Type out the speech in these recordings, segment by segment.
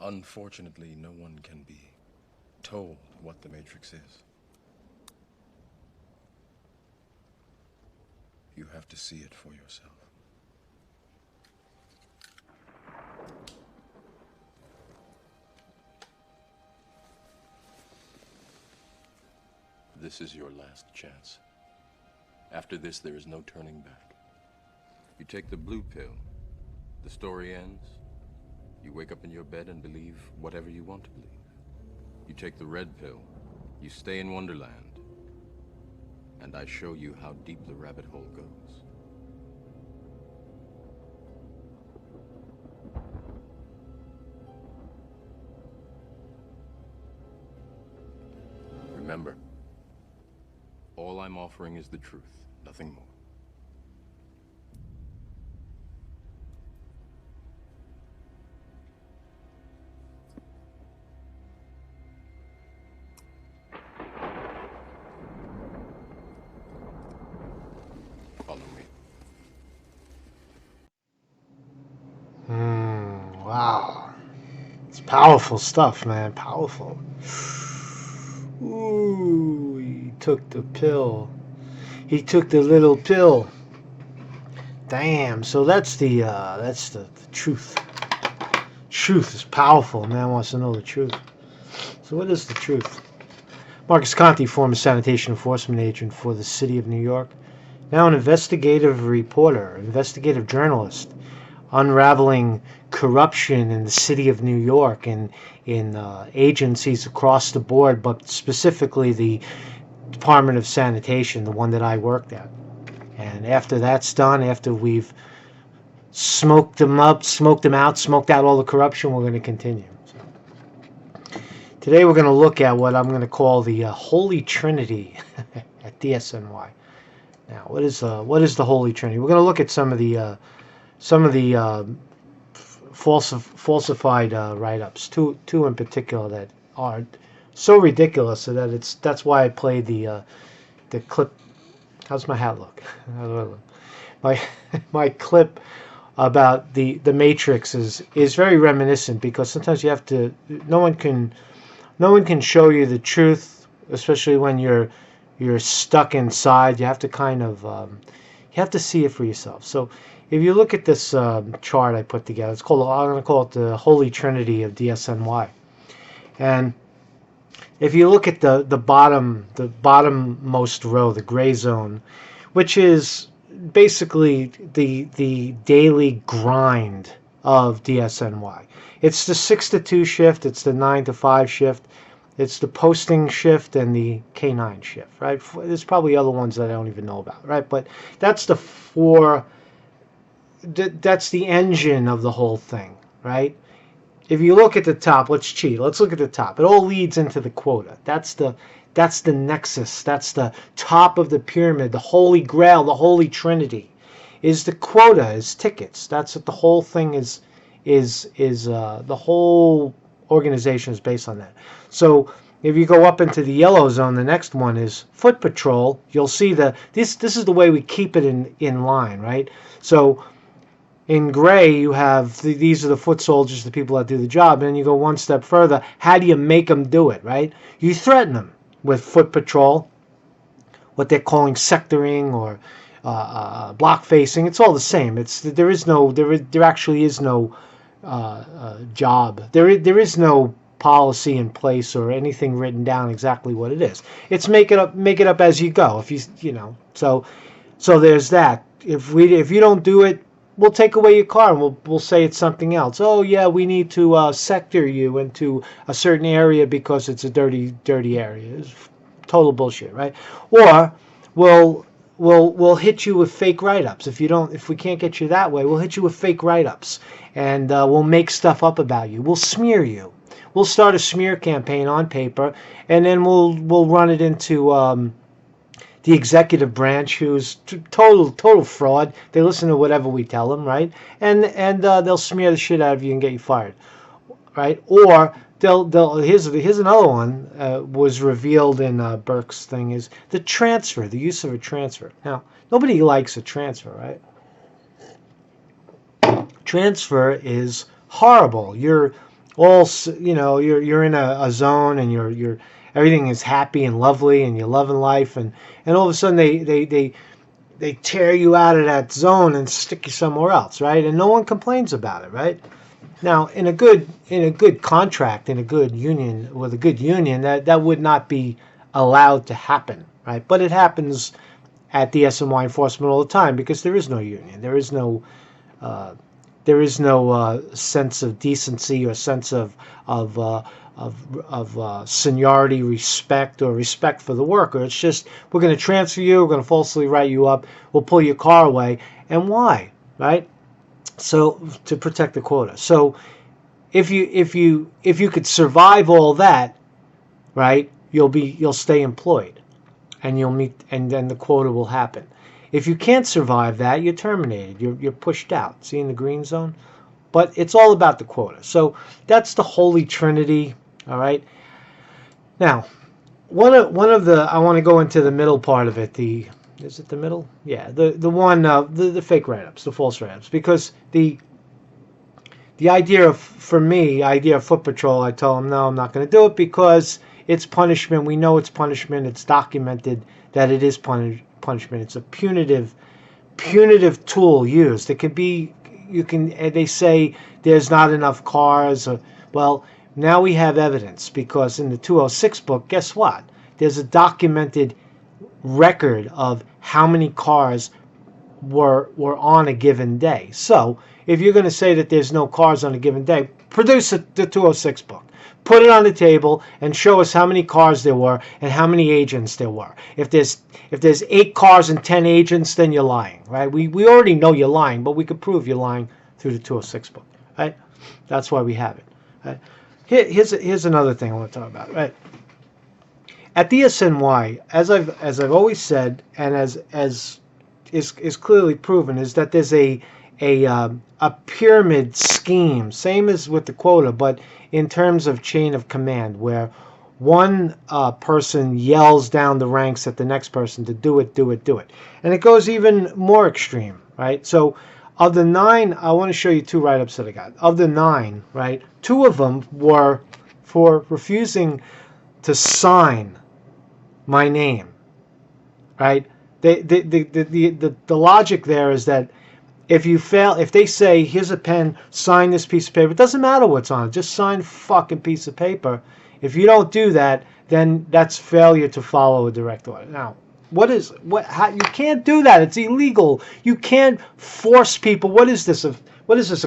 Unfortunately, no one can be told what the Matrix is. You have to see it for yourself. This is your last chance. After this, there is no turning back. You take the blue pill, the story ends. You wake up in your bed and believe whatever you want to believe. You take the red pill, you stay in Wonderland, and I show you how deep the rabbit hole goes. Remember, all I'm offering is the truth, nothing more. Follow me. Wow. It's powerful stuff, man. Powerful. Ooh, he took the pill. He took the little pill. Damn. So that's the truth. Truth is powerful. Man wants to know the truth. So what is the truth? Marcus Conte, former sanitation enforcement agent for the city of New York, now an investigative reporter, investigative journalist, unraveling corruption in the city of New York and in agencies across the board, but specifically the Department of Sanitation, the one that I worked at. And after that's done, after we've smoked them up, smoked them out, smoked out all the corruption, we're going to continue. So, today we're going to look at what I'm going to call the Holy Trinity at DSNY. Now, what is the Holy Trinity? We're going to look at some of the falsified write-ups. Two in particular that are so ridiculous so that that's why I played the clip. How's my hat look? How do I look? My clip about the Matrix is very reminiscent, because sometimes you have to. No one can show you the truth, especially when you're stuck inside. You have to kind of you have to see it for yourself. So if you look at this chart I put together, I'm going to call it the Holy Trinity of DSNY. And if you look at the bottommost row, the gray zone, which is basically the daily grind of DSNY. It's the 6 to 2 shift, it's the 9 to 5 shift, it's the posting shift and the K9 shift, right? There's probably other ones that I don't even know about, right? But that's the that's the engine of the whole thing, right? If you look at the top, let's cheat. Let's look at the top. It all leads into the quota. That's the nexus. That's the top of the pyramid. The Holy Grail, the Holy Trinity, is the quota, is tickets. That's what the whole thing is. The whole organization is based on that. So if you go up into the yellow zone, the next one is foot patrol. You'll see this is the way we keep it in line, right? So in gray, you have these are the foot soldiers, the people that do the job. And then you go one step further. How do you make them do it, right? You threaten them with foot patrol, what they're calling sectoring or block facing. It's all the same. There actually is no job. There is no policy in place or anything written down exactly what it is. It's make it up as you go. If so there's that. If you don't do it, we'll take away your car and we'll say it's something else. Oh yeah, we need to sector you into a certain area because it's a dirty area. It's total bullshit, right? Or we'll hit you with fake write-ups. If we can't get you that way, we'll hit you with fake write-ups, and we'll make stuff up about you. We'll smear you. We'll start a smear campaign on paper, and then we'll run it into the executive branch, who's total fraud. They listen to whatever we tell them, right? And they'll smear the shit out of you and get you fired, right? Or here's another one was revealed in Burke's thing, is the transfer, the use of a transfer. Now, nobody likes a transfer, right? Transfer is horrible. you're in a zone, and you're everything is happy and lovely, and you're loving life, and all of a sudden they tear you out of that zone and stick you somewhere else, right? And no one complains about it, right? Now, in a good contract, in a good union, with a good union, that would not be allowed to happen, right? But it happens at DSNY enforcement all the time because there is no union. Uh, there is no sense of decency or sense of seniority, respect, or respect for the worker. It's just, we're going to transfer you, we're going to falsely write you up, we'll pull your car away. And why, right? So, to protect the quota. So if you could survive all that, right, you'll stay employed, and you'll meet, and then the quota will happen. If you can't survive that, you're terminated. You're pushed out. See, in the green zone? But it's all about the quota. So that's the holy trinity. All right. Now, one of the, I want to go into the middle part of it. Is it the middle? Yeah. The one the fake write-ups, the false write-ups, because the idea of, for me, idea of foot patrol, I told them, no, I'm not going to do it because it's punishment. We know it's punishment. It's documented that it is punishment. It's a punitive tool used. It could be, they say there's not enough cars. Well, now we have evidence, because in the 206 book, guess what? There's a documented record of how many cars were on a given day. So if you're going to say that there's no cars on a given day, produce the 206 book. Put it on the table and show us how many cars there were and how many agents there were. If there's 8 cars and 10 agents, then you're lying, right? We already know you're lying, but we could prove you're lying through the 206 book, right? That's why we have it. Right? Here's another thing I want to talk about, right? At DSNY, as I've always said, and as is clearly proven, is that there's a pyramid scheme, same as with the quota, but in terms of chain of command, where one person yells down the ranks at the next person to do it, and it goes even more extreme, right? So, of the 9, I want to show you 2 write-ups that I got. Of the 9, right, 2 of them were for refusing to sign my name, right? The logic there is that if they say, here's a pen, sign this piece of paper, it doesn't matter what's on it, just sign a fucking piece of paper. If you don't do that, then that's failure to follow a direct order. Now, you can't do that. It's illegal. You can't force people. What is this? A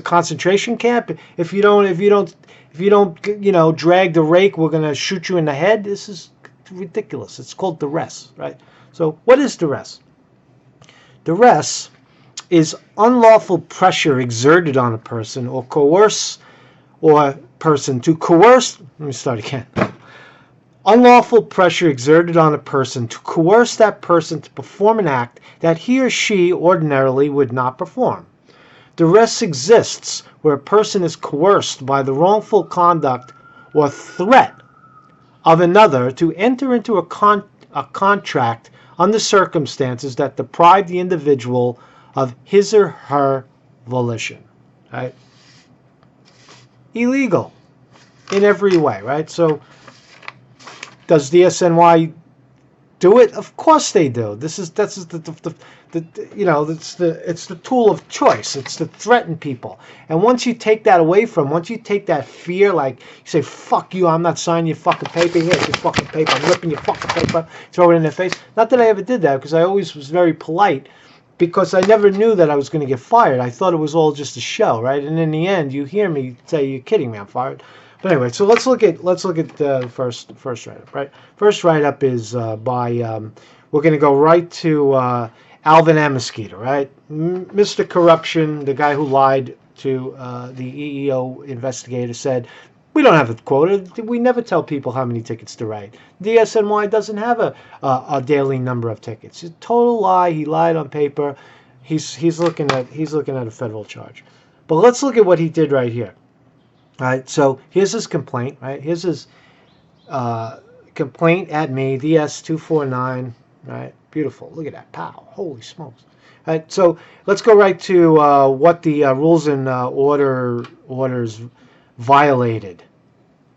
concentration camp? If you don't, drag the rake, we're gonna shoot you in the head. This is ridiculous. It's called duress, right? So, what is duress? Duress is unlawful pressure exerted on a person or coerce, or person to coerce. Let me start again. Unlawful pressure exerted on a person to coerce that person to perform an act that he or she ordinarily would not perform. Duress exists where a person is coerced by the wrongful conduct or threat of another to enter into a contract under circumstances that deprive the individual of his or her volition. Right? Illegal in every way, right? So, does DSNY do it? Of course they do. That's the it's the tool of choice. It's to threaten people. And once you take that away from, once you take that fear, like you say, fuck you, I'm not signing your fucking paper, here's your fucking paper, I'm ripping your fucking paper, throw it in their face. Not that I ever did that, because I always was very polite, because I never knew that I was going to get fired. I thought it was all just a show, right? And in the end, you hear me say, "You're kidding me, I'm fired." But anyway, so let's look at the first write-up, right? First write-up is by we're going to go right to Alvin Amosquita, right? Mr. Corruption, the guy who lied to the EEO investigator, said, we don't have a quota. We never tell people how many tickets to write. DSNY doesn't have a daily number of tickets. It's a total lie. He lied on paper. He's looking at a federal charge. But let's look at what he did right here. All right. So here's his complaint. Right. Here's his complaint at me. DS249. Right. Beautiful. Look at that. Pow. Holy smokes. All right. So let's go right to what the rules and orders violated.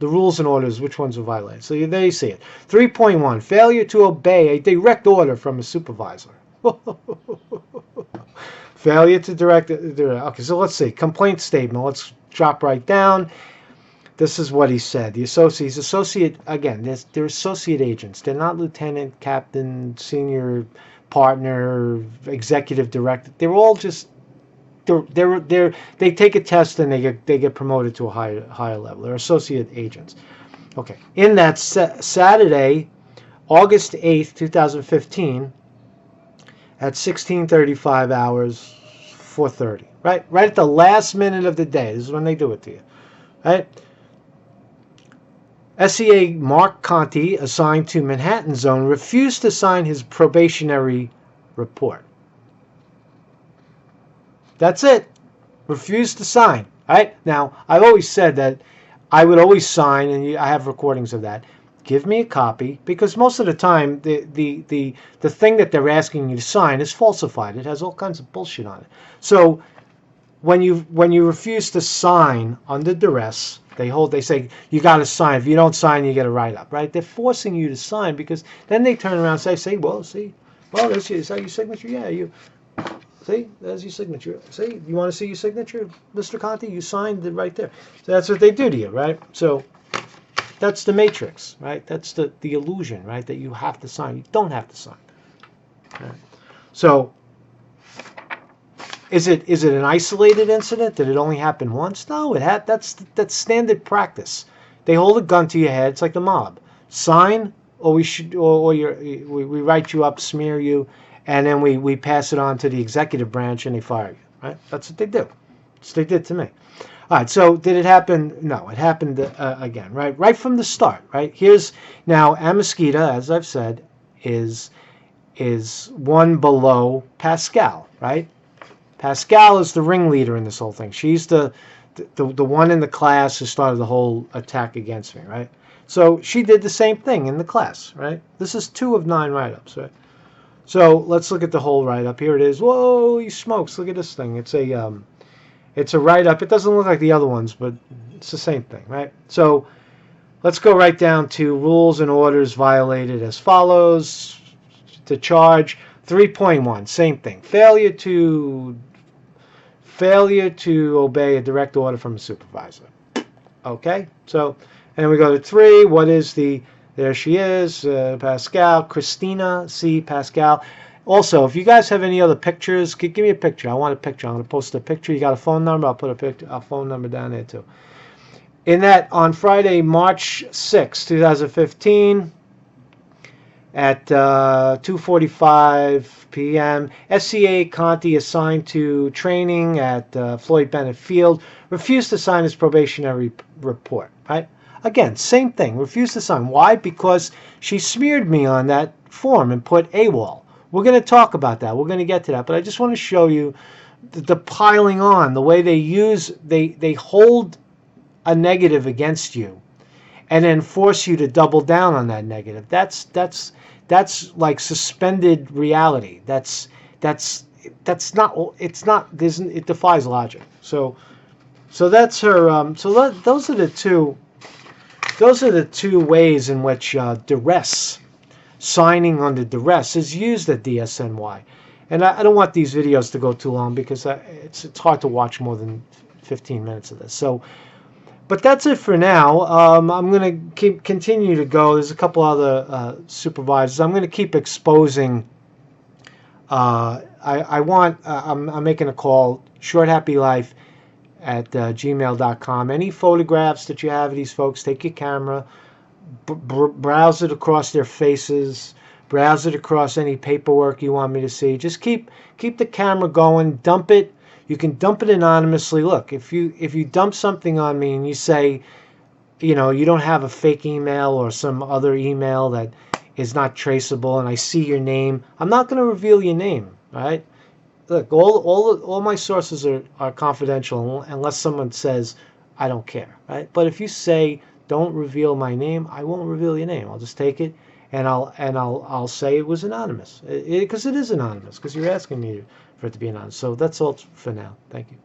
The rules and orders, which ones were violated. So there you see it. 3.1, failure to obey a direct order from a supervisor. Failure to direct. Okay, so let's see. Complaint statement. Let's drop right down. This is what he said. He's associate, again, they're associate agents. They're not lieutenant, captain, senior partner, executive director. They're all just, they take a test and they get promoted to a higher level. They're associate agents. Okay. In that Saturday, August 8th, 2015, at 16:35 hours, 4:30. Right at the last minute of the day. This is when they do it to you. Right? SEA Mark Conte, assigned to Manhattan Zone, refused to sign his probationary report. That's it. Refused to sign. Right? Now, I've always said that I would always sign, and I have recordings of that. Give me a copy, because most of the time the thing that they're asking you to sign is falsified. It has all kinds of bullshit on it. So when you refuse to sign under duress, they say you got to sign. If you don't sign, you get a write-up, right? They're forcing you to sign, because then they turn around and say, well, is that your signature? Yeah, you see, there's your signature. See, you want to see your signature, Mr. Conte? You signed it right there. So that's what they do to you, right? So that's the matrix, right? That's the illusion, right? That you have to sign. You don't have to sign. Right? So is it an isolated incident? Did it only happen once? No, that's standard practice. They hold a gun to your head. It's like the mob. Sign, or we write you up, smear you, and then we pass it on to the executive branch and they fire you. Right? That's what they do. That's what they did to me. All right, so did it happen? No, it happened again, right? Right from the start, right? Here's now Amesquita, as I've said, is one below Pascal, right? Pascal is the ringleader in this whole thing. She's the one in the class who started the whole attack against me, right? So she did the same thing in the class, right? This is 2 of 9 write-ups, right? So let's look at the whole write-up. Here it is. Whoa, he smokes. Look at this thing. It's a write-up. It doesn't look like the other ones, but it's the same thing, right? So let's go right down to rules and orders violated as follows. The charge, 3.1, same thing. Failure to obey a direct order from a supervisor. Okay, so, and we go to 3. What is there she is, Pascal, Christina, C, Pascal. Also, if you guys have any other pictures, give me a picture. I want a picture. I'm going to post a picture. You got a phone number? I'll put a phone number down there too. In that, on Friday, March 6, 2015, at 2:45 p.m., SEA Conte, assigned to training at Floyd Bennett Field, refused to sign his probationary report. Right? Again, same thing. Refused to sign. Why? Because she smeared me on that form and put AWOL. We're going to talk about that. We're going to get to that. But I just want to show you the piling on, the way they hold a negative against you and then force you to double down on that negative. That's like suspended reality. It defies logic. So that's her. Those are the two ways in which duress, signing under duress, is used at DSNY. And I don't want these videos to go too long, because it's hard to watch more than 15 minutes of this. So, but that's it for now. I'm going to continue to go. There's a couple other supervisors. I'm going to keep exposing. I'm making a call, shorthappylife@gmail.com. Any photographs that you have of these folks, take your camera, browse it across their faces, browse it across any paperwork you want me to see. Just keep the camera going, dump it. You can dump it anonymously. Look, if you dump something on me and you say, you don't have a fake email or some other email that is not traceable, and I see your name, I'm not going to reveal your name, all right? Look, all my sources are confidential unless someone says I don't care, right? But if you say don't reveal my name, I won't reveal your name. I'll just take it and I'll say it was anonymous, because it is anonymous, because you're asking me for it to be anonymous. So that's all for now. Thank you.